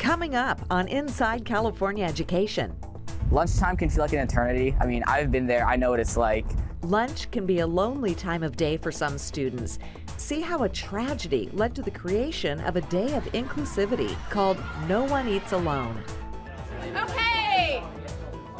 Coming up on Inside California Education. Lunchtime can feel like an eternity. I mean, I've been there. I know what it's like. Lunch can be a lonely time of day for some students. See how a tragedy led to the creation of a day of inclusivity called No One Eats Alone. Okay,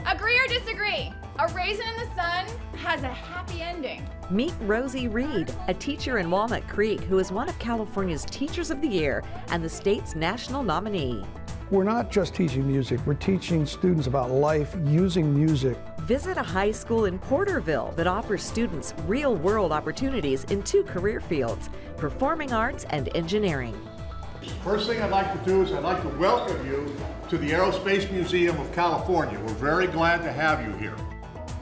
agree or disagree? A Raisin in the Sun has a happy ending. Meet Rosie Reed, a teacher in Walnut Creek who is one of California's Teachers of the Year and the state's national nominee. We're not just teaching music, we're teaching students about life using music. Visit a high school in Porterville that offers students real-world opportunities in two career fields, performing arts and engineering. First thing I'd like to do is I'd like to welcome you to the Aerospace Museum of California. We're very glad to have you here.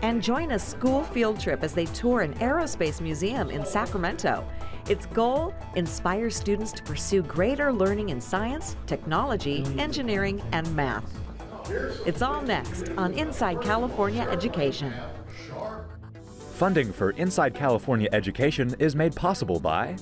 And join a school field trip as they tour an Aerospace Museum in Sacramento. Its goal, inspire students to pursue greater learning in science, technology, engineering, and math. It's all next on Inside California Education. Funding for Inside California Education is made possible by...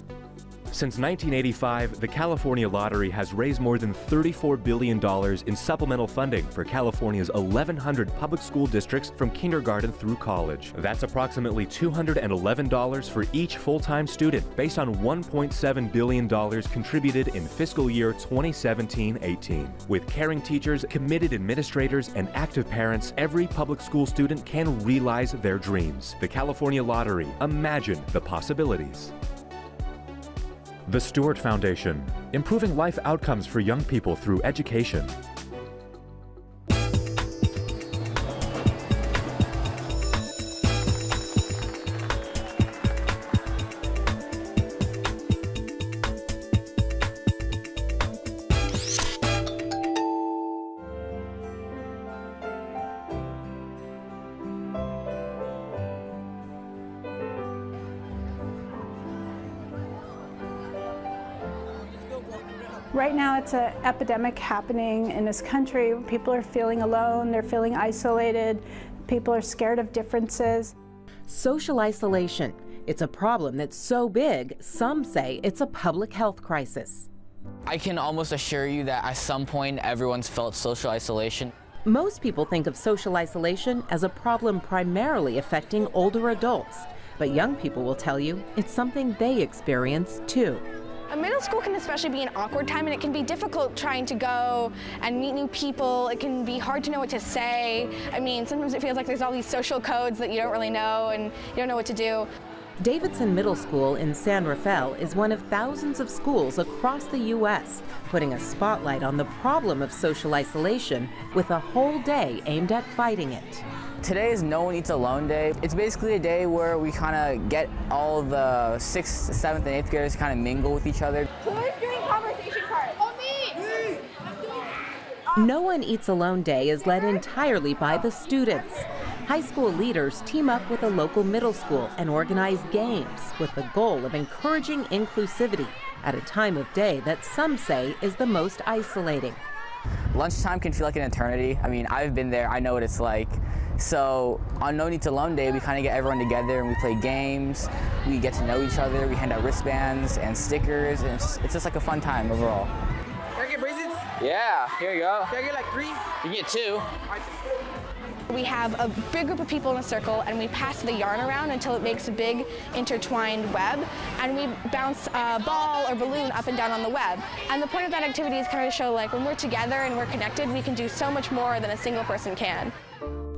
Since 1985, the California Lottery has raised more than $34 billion in supplemental funding for California's 1,100 public school districts from kindergarten through college. That's approximately $211 for each full-time student, based on $1.7 billion contributed in fiscal year 2017-18. With caring teachers, committed administrators, and active parents, every public school student can realize their dreams. The California Lottery. Imagine the possibilities. The Stewart Foundation, improving life outcomes for young people through education. Right now it's an epidemic happening in this country. People are feeling alone, they're feeling isolated, people are scared of differences. Social isolation. It's a problem that's so big, some say it's a public health crisis. I can almost assure you that at some point everyone's felt social isolation. Most people think of social isolation as a problem primarily affecting older adults, but young people will tell you it's something they experience too. A middle school can especially be an awkward time, and it can be difficult trying to go and meet new people. It can be hard to know what to say. I mean, sometimes it feels like there's all these social codes that you don't really know and you don't know what to do. Davidson Middle School in San Rafael is one of thousands of schools across the U.S., putting a spotlight on the problem of social isolation with a whole day aimed at fighting it. Today is No One Eats Alone Day. It's basically a day where we kind of get all the 6th, 7th, and 8th graders to kind of mingle with each other. Who is doing conversation cards? Oh, me! No One Eats Alone Day is led entirely by the students. High school leaders team up with a local middle school and organize games with the goal of encouraging inclusivity at a time of day that some say is the most isolating. Lunchtime can feel like an eternity. I mean, I've been there. I know what it's like. So on No One Eats Alone Day, we kind of get everyone together and we play games. We get to know each other. We hand out wristbands and stickers. And it's just like a fun time overall. Can I get bracelets? Yeah, here you go. Can I get like 3? You get 2. We have a big group of people in a circle, and we pass the yarn around until it makes a big intertwined web, and we bounce a ball or balloon up and down on the web. And the point of that activity is kind of to show, like, when we're together and we're connected, we can do so much more than a single person can.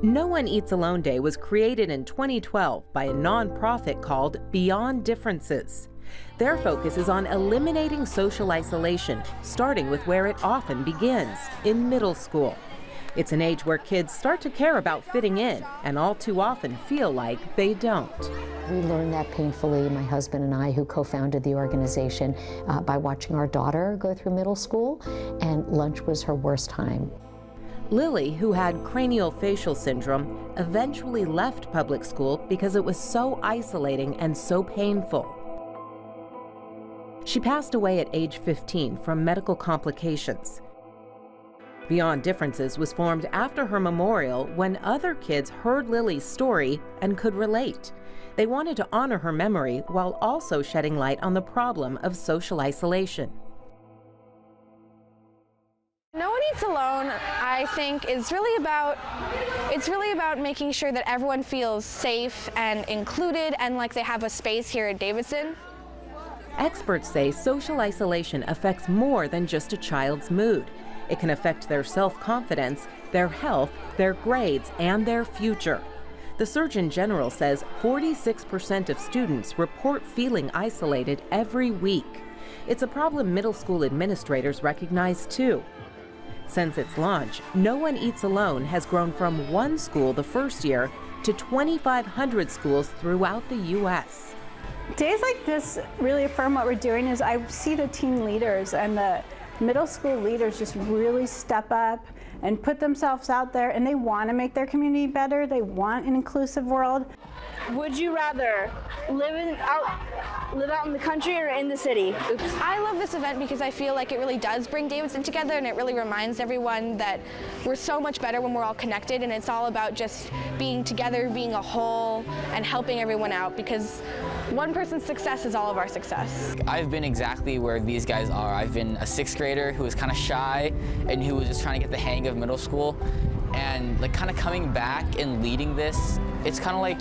No One Eats Alone Day was created in 2012 by a nonprofit called Beyond Differences. Their focus is on eliminating social isolation, starting with where it often begins, in middle school. It's an age where kids start to care about fitting in and all too often feel like they don't. We learned that painfully, my husband and I, who co-founded the organization, by watching our daughter go through middle school, and lunch was her worst time. Lily, who had craniofacial syndrome, eventually left public school because it was so isolating and so painful. She passed away at age 15 from medical complications. Beyond Differences was formed after her memorial when other kids heard Lily's story and could relate. They wanted to honor her memory while also shedding light on the problem of social isolation. No One Eats Alone, I think, is really about making sure that everyone feels safe and included and like they have a space here at Davidson. Experts say social isolation affects more than just a child's mood. It can affect their self-confidence, their health, their grades, and their future. The Surgeon General says 46% of students report feeling isolated every week. It's a problem middle school administrators recognize too. Since its launch, No One Eats Alone has grown from one school the first year to 2,500 schools throughout the U.S. Days like this really affirm what we're doing. Is I see the teen leaders and the middle school leaders just really step up and put themselves out there, and they want to make their community better. They want an inclusive world. Would you rather live out in the country or in the city? Oops. I love this event because I feel like it really does bring Davidson together, and it really reminds everyone that we're so much better when we're all connected, and it's all about just being together, being a whole, and helping everyone out, because one person's success is all of our success. I've been exactly where these guys are. I've been a sixth grader who was kind of shy and who was just trying to get the hang of middle school, and like kind of coming back and leading this, it's kind of like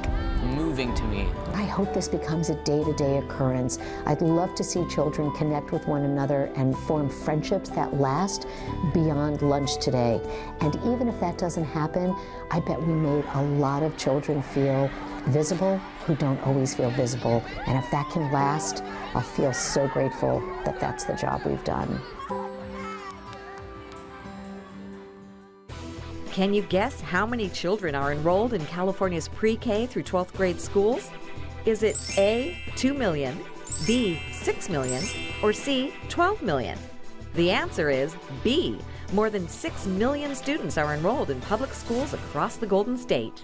moving to me. I hope this becomes a day-to-day occurrence. I'd love to see children connect with one another and form friendships that last beyond lunch today. And even if that doesn't happen, I bet we made a lot of children feel visible who don't always feel visible. And if that can last, I'll feel so grateful that that's the job we've done. Can you guess how many children are enrolled in California's pre-K through 12th grade schools? Is it A, 2 million, B, 6 million, or C, 12 million? The answer is B. More than 6 million students are enrolled in public schools across the Golden State.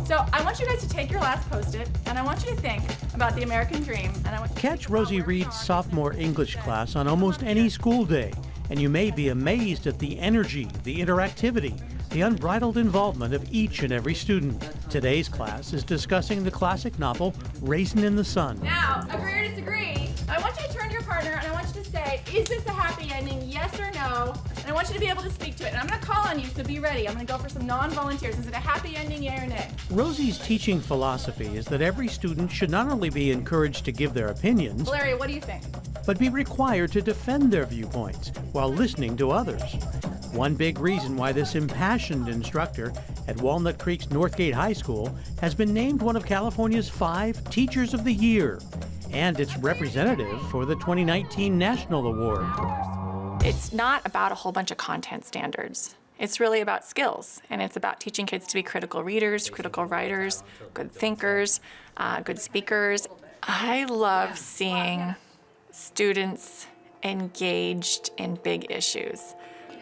So I want you guys to take your last Post-it, and I want you to think about the American dream. And I want Catch Rosie Reed's sophomore English class on almost any school day, and you may be amazed at the energy, the interactivity, the unbridled involvement of each and every student. Today's class is discussing the classic novel Raisin in the Sun. Now, agree or disagree, I want you to turn to your partner and I want you to say, is this a happy ending, yes or no? And I want you to be able to speak to it. And I'm going to call on you, so be ready. I'm going to go for some non-volunteers. Is it a happy ending, yay or nay? Rosie's teaching philosophy is that every student should not only be encouraged to give their opinions, Valeria, what do you think? but be required to defend their viewpoints while listening to others. One big reason why this impassioned instructor at Walnut Creek's Northgate High School has been named one of California's 5 Teachers of the Year, and its representative for the 2019 National Award. It's not about a whole bunch of content standards. It's really about skills, and it's about teaching kids to be critical readers, critical writers, good thinkers, good speakers. I love seeing students engaged in big issues.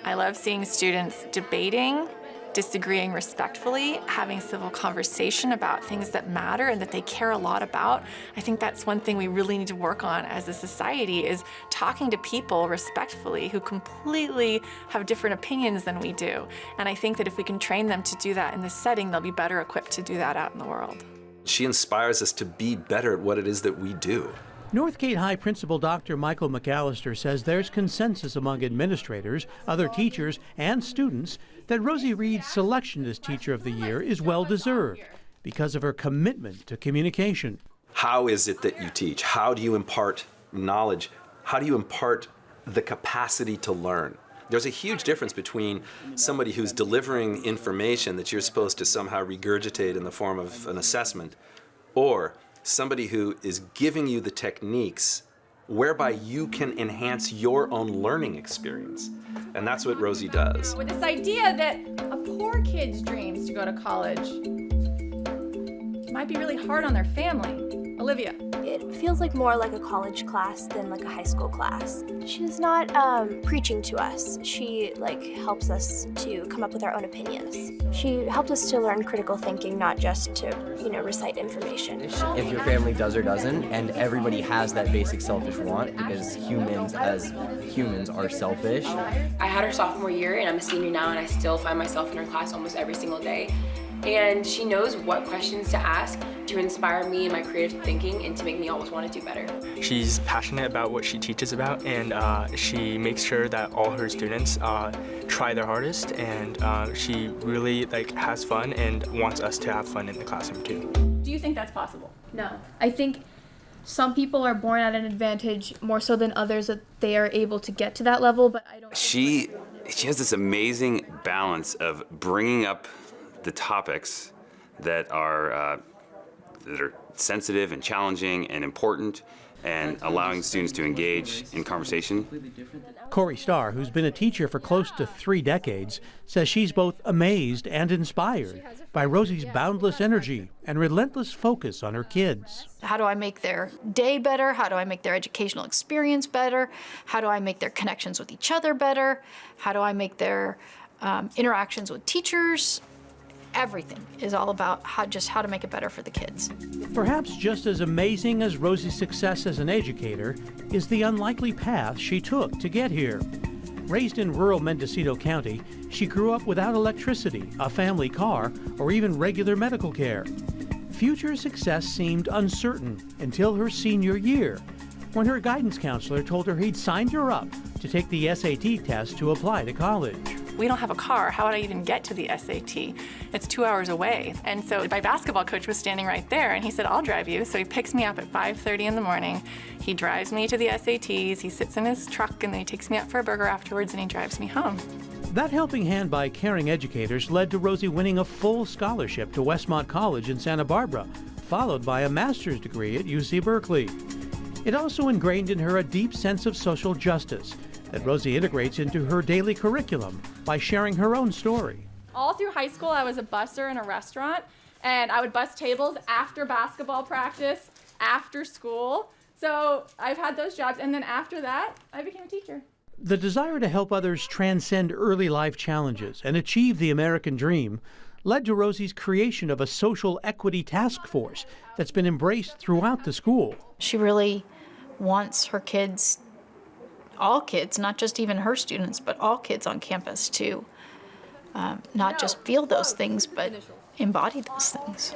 I love seeing students debating, disagreeing respectfully, having civil conversation about things that matter and that they care a lot about. I think that's one thing we really need to work on as a society, is talking to people respectfully who completely have different opinions than we do. And I think that if we can train them to do that in this setting, they'll be better equipped to do that out in the world. She inspires us to be better at what it is that we do. Northgate High Principal Dr. Michael McAllister says there's consensus among administrators, other teachers, and students that Rosie Reed's selection as Teacher of the Year is well-deserved because of her commitment to communication. How is it that you teach? How do you impart knowledge? How do you impart the capacity to learn? There's a huge difference between somebody who's delivering information that you're supposed to somehow regurgitate in the form of an assessment, or somebody who is giving you the techniques whereby you can enhance your own learning experience. And that's what Rosie does. With this idea that a poor kid's dreams to go to college might be really hard on their family. Olivia. It feels like more like a college class than like a high school class. She's not preaching to us. She helps us to come up with our own opinions. She helps us to learn critical thinking, not just to, recite information. If your family does or doesn't, and everybody has that basic selfish want, because humans as humans are selfish. I had her sophomore year and I'm a senior now, and I still find myself in her class almost every single day. and she knows what questions to ask to inspire me in my creative thinking and to make me always want to do better. She's passionate about what she teaches about, and she makes sure that all her students try their hardest, and she really has fun and wants us to have fun in the classroom too. Do you think that's possible? No. I think some people are born at an advantage more so than others, that they are able to get to that level, but I don't. She has this amazing balance of bringing up the topics that are sensitive and challenging and important, and allowing students to engage in conversation. Corey Starr, who's been a teacher for close to 3 decades, says she's both amazed and inspired by Rosie's boundless energy and relentless focus on her kids. How do I make their day better? How do I make their educational experience better? How do I make their connections with each other better? How do I make their interactions with teachers? Everything is all about how to make it better for the kids. Perhaps just as amazing as Rosie's success as an educator is the unlikely path she took to get here. Raised in rural Mendocino County, she grew up without electricity, a family car, or even regular medical care. Future success seemed uncertain until her senior year, when her guidance counselor told her he'd signed her up to take the SAT test to apply to college. We don't have a car. How would I even get to the SAT? It's 2 hours away. And so my basketball coach was standing right there, and he said, I'll drive you. So he picks me up at 5:30 in the morning. He drives me to the SATs. He sits in his truck, and then he takes me out for a burger afterwards, and he drives me home. That helping hand by caring educators led to Rosie winning a full scholarship to Westmont College in Santa Barbara, followed by a master's degree at UC Berkeley. It also ingrained in her a deep sense of social justice that Rosie integrates into her daily curriculum by sharing her own story. All through high school, I was a busser in a restaurant, and I would bus tables after basketball practice, after school. So I've had those jobs, and then after that, I became a teacher. The desire to help others transcend early life challenges and achieve the American dream led to Rosie's creation of a social equity task force that's been embraced throughout the school. She really wants her kids, all kids, not just even her students, but all kids on campus to not just feel those things, but embody those things.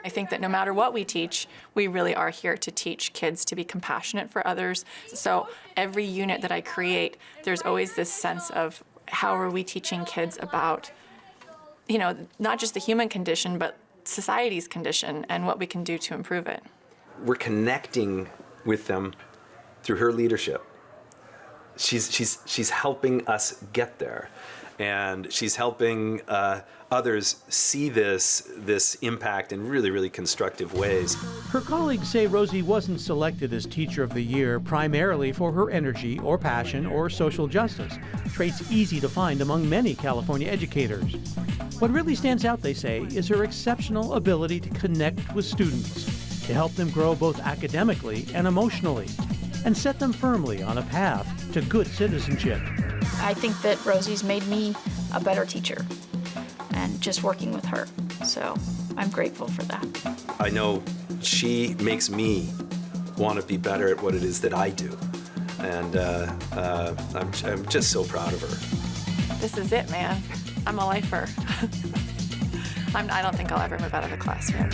I think that no matter what we teach, we really are here to teach kids to be compassionate for others. So every unit that I create, there's always this sense of how are we teaching kids about, not just the human condition, but society's condition and what we can do to improve it. We're connecting with them through her leadership. She's helping us get there, and she's helping others see this impact in really, really constructive ways. Her colleagues say Rosie wasn't selected as Teacher of the Year primarily for her energy or passion or social justice, traits easy to find among many California educators. What really stands out, they say, is her exceptional ability to connect with students, to help them grow both academically and emotionally, and set them firmly on a path to good citizenship. I think that Rosie's made me a better teacher, and just working with her. So I'm grateful for that. I know she makes me want to be better at what it is that I do. And I'm just so proud of her. This is it, man. I'm a lifer. I don't think I'll ever move out of the classroom.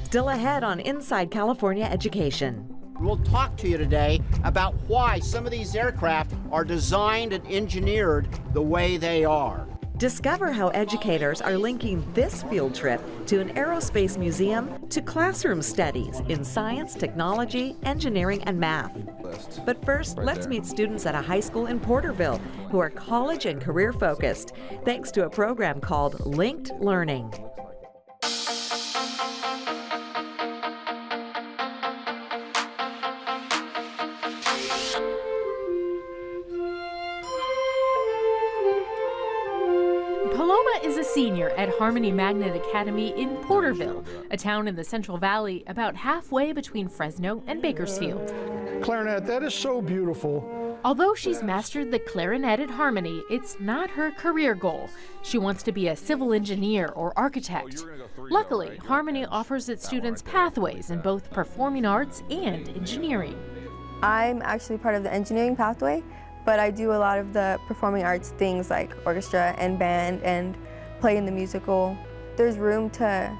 Still ahead on Inside California Education. We'll talk to you today about why some of these aircraft are designed and engineered the way they are. Discover how educators are linking this field trip to an aerospace museum to classroom studies in science, technology, engineering, and math. But first, let's meet students at a high school in Porterville who are college and career focused, thanks to a program called Linked Learning. Paloma is a senior at Harmony Magnet Academy in Porterville, a town in the Central Valley about halfway between Fresno and Bakersfield. Clarinet, that is so beautiful. Although she's mastered the clarinet at Harmony, it's not her career goal. She wants to be a civil engineer or architect. Luckily, Harmony offers its students pathways in both performing arts and engineering. I'm actually part of the engineering pathway, but I do a lot of the performing arts things like orchestra and band and play in the musical. There's room to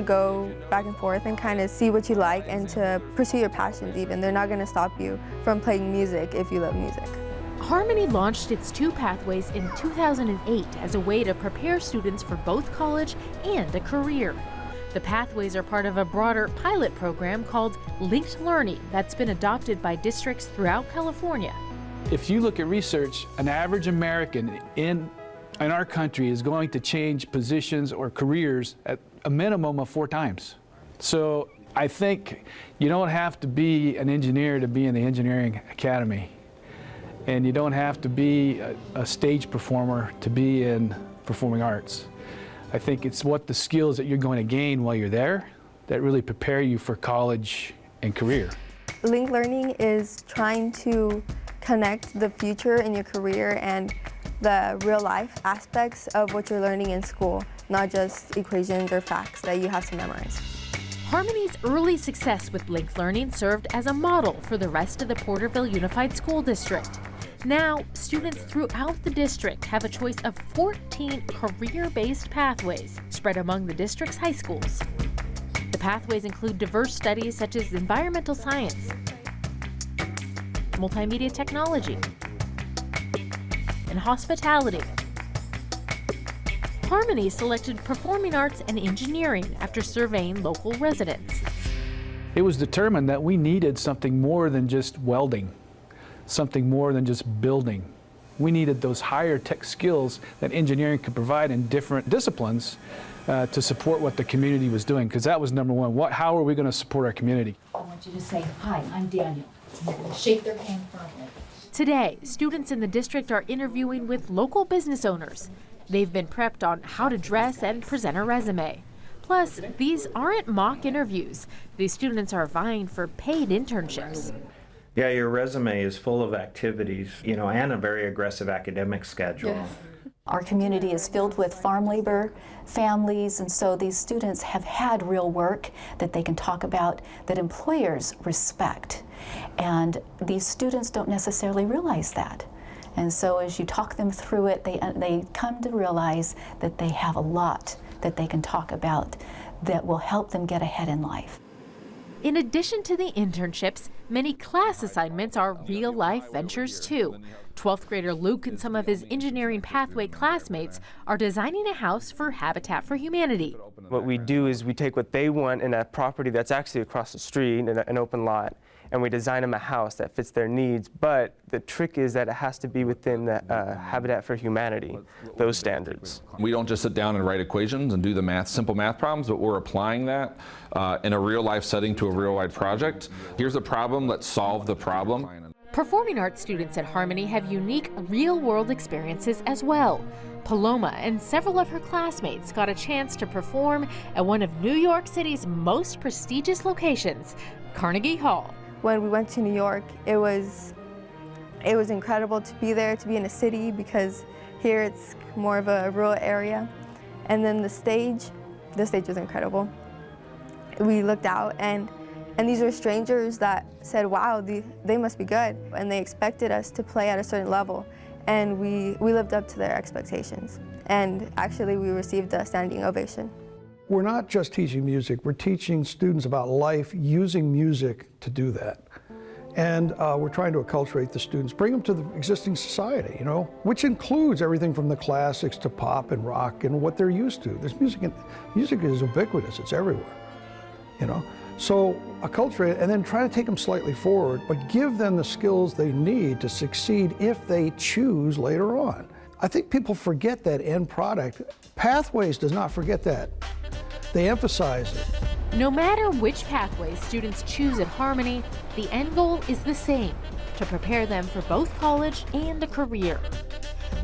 go back and forth and kind of see what you like and to pursue your passions even. They're not going to stop you from playing music if you love music. Harmony launched its 2 pathways in 2008 as a way to prepare students for both college and a career. The pathways are part of a broader pilot program called Linked Learning that's been adopted by districts throughout California. If you look at research, an average American in our country is going to change positions or careers at a minimum of 4 times. So I think you don't have to be an engineer to be in the engineering academy. And you don't have to be a stage performer to be in performing arts. I think it's what the skills that you're going to gain while you're there that really prepare you for college and career. Linked Learning is trying to connect the future in your career and the real life aspects of what you're learning in school, not just equations or facts that you have to memorize. Harmony's early success with Linked Learning served as a model for the rest of the Porterville Unified School District. Now, students throughout the district have a choice of 14 career-based pathways spread among the district's high schools. The pathways include diverse studies such as environmental science, multimedia technology, and hospitality. Harmony selected performing arts and engineering after surveying local residents. It was determined that we needed something more than just welding, something more than just building. We needed those higher tech skills that engineering could provide in different disciplines to support what the community was doing, because that was number one. How are we going to support our community? I want you to say, "Hi, I'm Daniel." You're going to shake their hand firmly. Today, students in the district are interviewing with local business owners. They've been prepped on how to dress and present a resume. Plus, these aren't mock interviews. These students are vying for paid internships. Yeah, your resume is full of activities, and a very aggressive academic schedule. Yes. Our community is filled with farm labor families, and so these students have had real work that they can talk about that employers respect. And these students don't necessarily realize that. And so as you talk them through it, they come to realize that they have a lot that they can talk about that will help them get ahead in life. In addition to the internships, many class assignments are real-life ventures too. 12th grader Luke and some of his engineering pathway classmates are designing a house for Habitat for Humanity. What we do is we take what they want in a property that's actually across the street, in an open lot, and we design them a house that fits their needs, but the trick is that it has to be within the Habitat for Humanity, those standards. We don't just sit down and write equations and do the math, simple math problems, but we're applying that in a real life setting to a real life project. Here's the problem, let's solve the problem. Performing arts students at Harmony have unique real-world experiences as well. Paloma and several of her classmates got a chance to perform at one of New York City's most prestigious locations, Carnegie Hall. When we went to New York, it was incredible to be there, to be in a city, because here it's more of a rural area. And then the stage was incredible. We looked out and these were strangers that said, wow, they must be good. And they expected us to play at a certain level. And we lived up to their expectations. And actually we received a standing ovation. We're not just teaching music, we're teaching students about life using music to do that. And we're trying to acculturate the students, bring them to the existing society, which includes everything from the classics to pop and rock and what they're used to. There's music is ubiquitous, it's everywhere, So acculturate and then try to take them slightly forward, but give them the skills they need to succeed if they choose later on. I think people forget that end product. Pathways does not forget that. They emphasize it. No matter which pathway students choose at Harmony, the end goal is the same, to prepare them for both college and a career.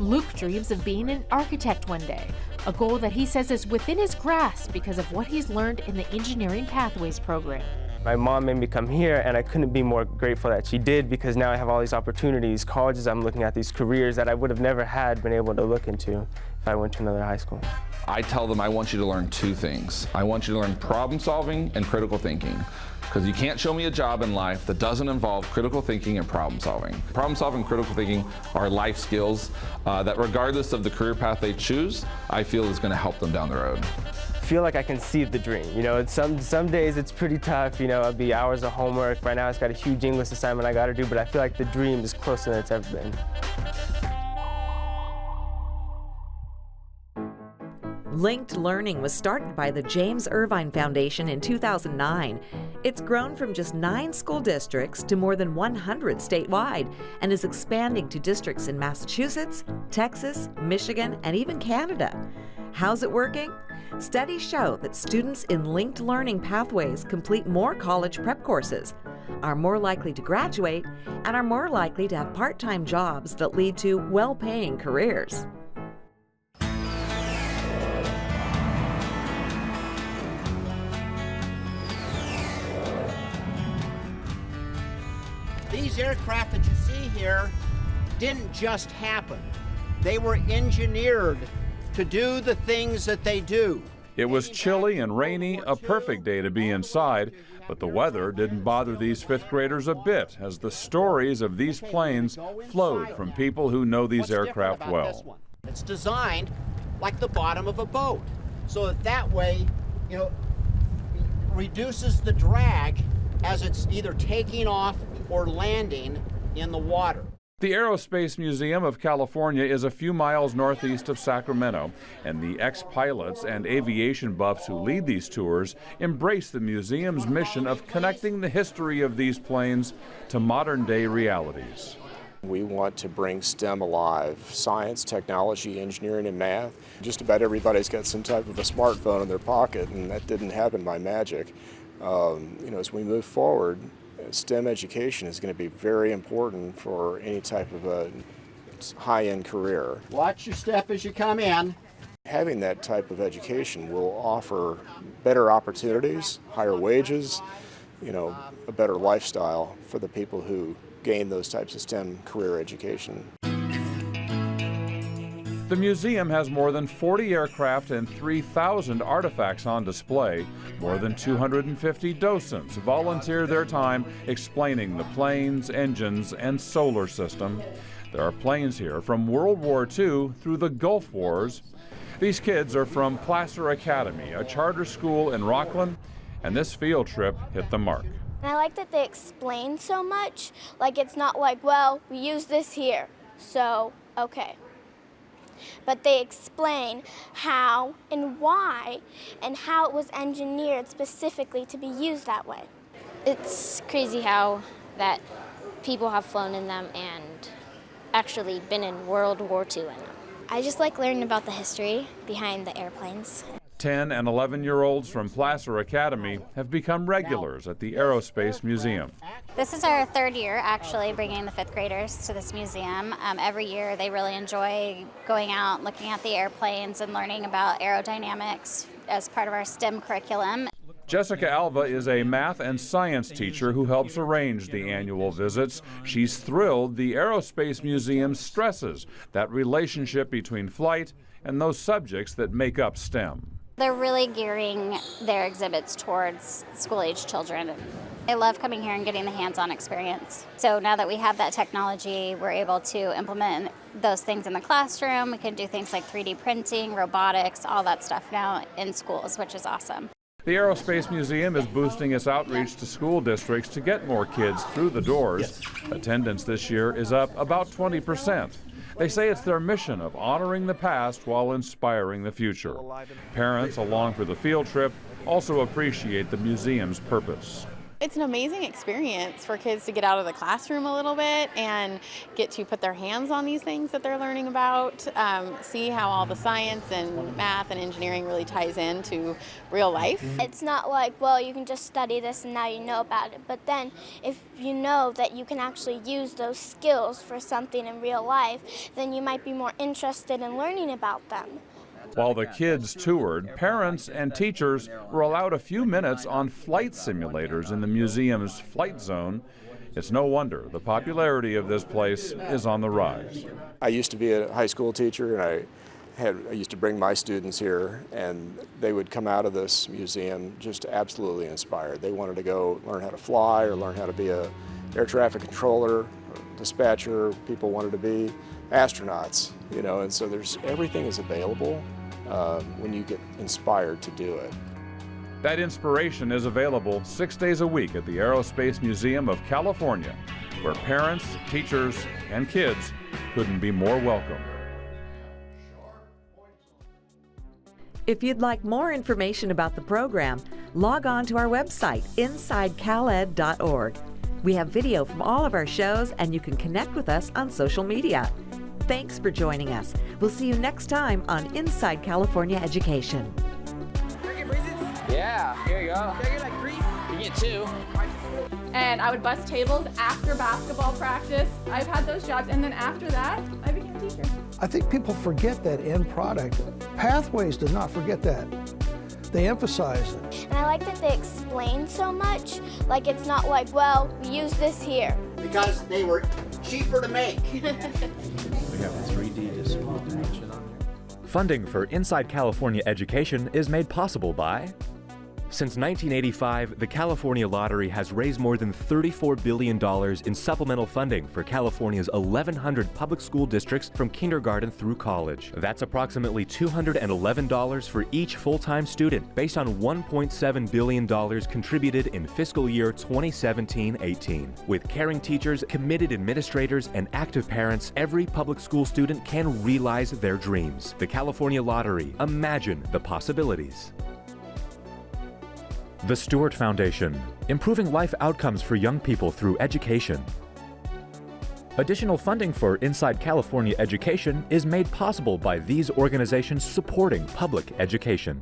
Luke dreams of being an architect one day, a goal that he says is within his grasp because of what he's learned in the Engineering Pathways program. My mom made me come here, and I couldn't be more grateful that she did, because now I have all these opportunities, colleges I'm looking at, these careers that I would have never been able to look into if I went to another high school. I tell them I want you to learn 2 things. I want you to learn problem solving and critical thinking. because you can't show me a job in life that doesn't involve critical thinking and problem solving. Problem solving and critical thinking are life skills that regardless of the career path they choose, I feel is going to help them down the road. I feel like I can see the dream. You know, some days it's pretty tough. You know, it'll be hours of homework. Right now, it's got a huge English assignment I got to do, but I feel like the dream is closer than it's ever been. Linked Learning was started by the James Irvine Foundation in 2009. It's grown from just 9 school districts to more than 100 statewide and is expanding to districts in Massachusetts, Texas, Michigan, and even Canada. How's it working? Studies show that students in linked learning pathways complete more college prep courses, are more likely to graduate, and are more likely to have part-time jobs that lead to well-paying careers. These aircraft that you see here didn't just happen. They were engineered to do the things that they do. It was chilly and rainy, a perfect day to be inside, but the weather didn't bother these 5th graders a bit as the stories of these planes flowed from people who know these aircraft well. It's designed like the bottom of a boat, so that way, you know, reduces the drag as it's either taking off or landing in the water. The Aerospace Museum of California is a few miles northeast of Sacramento, and the ex-pilots and aviation buffs who lead these tours embrace the museum's mission of connecting the history of these planes to modern-day realities. We want to bring STEM alive: science, technology, engineering, and math. Just about everybody's got some type of a smartphone in their pocket, and that didn't happen by magic. You know, as we move forward, STEM education is going to be very important for any type of a high-end career. Watch your step as you come in. Having that type of education will offer better opportunities, higher wages, you know, a better lifestyle for the people who gain those types of STEM career education. The museum has more than 40 aircraft and 3,000 artifacts on display. More than 250 docents volunteer their time explaining the planes, engines, and solar system. There are planes here from World War II through the Gulf Wars. These kids are from Placer Academy, a charter school in Rockland, and this field trip hit the mark. And I like that they explain so much. Like, it's not like, well, we use this here, so okay. But they explain how and why and how it was engineered specifically to be used that way. It's crazy how that people have flown in them and actually been in World War II in them. I just like learning about the history behind the airplanes. 10 and 11-year-olds from Placer Academy have become regulars at the Aerospace Museum. This is our 3rd year actually bringing the 5th graders to this museum. Every year they really enjoy going out, looking at the airplanes and learning about aerodynamics as part of our STEM curriculum. Jessica Alva is a math and science teacher who helps arrange the annual visits. She's thrilled the Aerospace Museum stresses that relationship between flight and those subjects that make up STEM. They're really gearing their exhibits towards school-age children. I love coming here and getting the hands-on experience. So now that we have that technology, we're able to implement those things in the classroom. We can do things like 3D printing, robotics, all that stuff now in schools, which is awesome. The Aerospace Museum is boosting its outreach to school districts to get more kids through the doors. Attendance this year is up about 20%. They say it's their mission of honoring the past while inspiring the future. Parents along for the field trip also appreciate the museum's purpose. It's an amazing experience for kids to get out of the classroom a little bit and get to put their hands on these things that they're learning about, see how all the science and math and engineering really ties into real life. It's not like, well, you can just study this and now you know about it, but then if you know that you can actually use those skills for something in real life, then you might be more interested in learning about them. While the kids toured, parents and teachers were allowed a few minutes on flight simulators in the museum's flight zone. It's no wonder the popularity of this place is on the rise. I used to be a high school teacher, and I I used to bring my students here, and they would come out of this museum just absolutely inspired. They wanted to go learn how to fly or learn how to be a air traffic controller, dispatcher. People wanted to be astronauts, you know, and so everything is available when you get inspired to do it. That inspiration is available 6 days a week at the Aerospace Museum of California, where parents, teachers, and kids couldn't be more welcome. If you'd like more information about the program, log on to our website, insidecaled.org. We have video from all of our shows, and you can connect with us on social media. Thanks for joining us. We'll see you next time on Inside California Education. Yeah, here you go. Can I get like 3? You can get 2. And I would bus tables after basketball practice. I've had those jobs, and then after that, I became a teacher. I think people forget that end product. Pathways does not forget that. They emphasize it. And I like that they explain so much. Like, it's not like, well, we use this here. Because they were cheaper to make. We have a 3D display dimension on here. Funding for Inside California Education is made possible by... Since 1985, the California Lottery has raised more than $34 billion in supplemental funding for California's 1,100 public school districts from kindergarten through college. That's approximately $211 for each full-time student, based on $1.7 billion contributed in fiscal year 2017-18. With caring teachers, committed administrators, and active parents, every public school student can realize their dreams. The California Lottery. Imagine the possibilities. The Stewart Foundation, improving life outcomes for young people through education. Additional funding for Inside California Education is made possible by these organizations supporting public education.